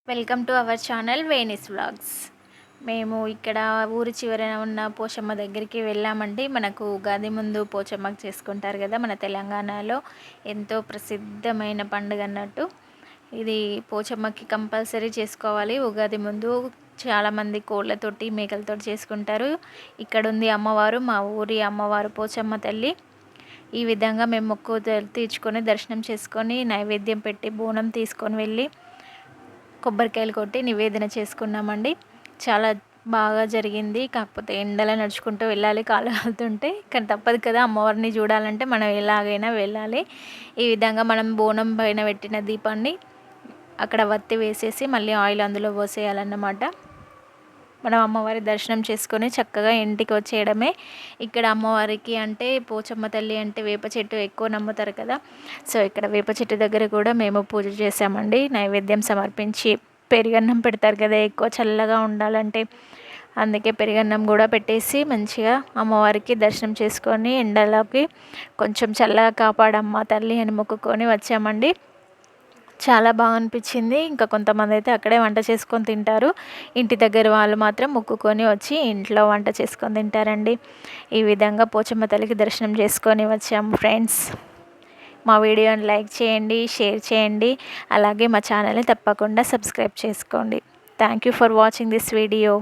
Welcome to our channel Veni's vlogs. మేము ఇక్కడ ఊరి చివరన ఉన్న పోచమ్మ దగ్గరికి వెళ్ళామండి. మనకు ఉగాది ముందు పోచమ్మకు చేసుకుంటారు కదా, మన తెలంగాణలో ఎంతో ప్రసిద్ధమైన పండుగ అన్నట్టు. ఇది పోచమ్మకి కంపల్సరీ చేసుకోవాలి. ఉగాది ముందు చాలామంది కోళ్ళతోటి మేకలతోటి చేసుకుంటారు. ఇక్కడ ఉంది అమ్మవారు, మా ఊరి అమ్మవారు పోచమ్మ తల్లి. ఈ విధంగా మేము మొక్కు తీర్చుకొని దర్శనం చేసుకొని నైవేద్యం పెట్టి బోనం తీసుకొని వెళ్ళి కొబ్బరికాయలు కొట్టి నివేదన చేసుకున్నామండి. చాలా బాగా జరిగింది. కాకపోతే ఎండలో నడుచుకుంటూ వెళ్ళాలి, కాలు కాలుతుంటే. కానీ తప్పదు కదా, అమ్మవారిని చూడాలంటే మనం ఎలాగైనా వెళ్ళాలి. ఈ విధంగా మనం బోనం పైన పెట్టిన దీపాన్ని అక్కడ వత్తి వేసేసి మళ్ళీ ఆయిల్ అందులో పోసేయాలన్నమాట. మనం అమ్మవారి దర్శనం చేసుకొని చక్కగా ఇంటికి వచ్చేయడమే. ఇక్కడ అమ్మవారికి అంటే పోచమ్మ తల్లి అంటే వేప చెట్టు ఎక్కువ నమ్ముతారు కదా. సో ఇక్కడ వేప చెట్టు దగ్గర కూడా మేము పూజ చేసామండి. నైవేద్యం సమర్పించి పెరుగన్నం పెడతారు కదా, ఎక్కువ చల్లగా ఉండాలంటే అందుకే పెరుగన్నం కూడా పెట్టేసి మంచిగా అమ్మవారికి దర్శనం చేసుకొని ఎండలోకి కొంచెం చల్లగా కాపాడమ్మ తల్లి అని మొక్కుకొని వచ్చామండి. చాలా బాగా అనిపించింది. ఇంకా కొంతమంది అయితే అక్కడే వంట చేసుకొని తింటారు. ఇంటి దగ్గర వాళ్ళు మాత్రం మొక్కుకొని వచ్చి ఇంట్లో వంట చేసుకొని తింటారండి. ఈ విధంగా పోచమ్మ తల్లికి దర్శనం చేసుకొని వచ్చాము ఫ్రెండ్స్. మా వీడియోని లైక్ చేయండి, షేర్ చేయండి, అలాగే మా ఛానల్ని తప్పకుండా సబ్స్క్రైబ్ చేసుకోండి. Thank you for watching this video.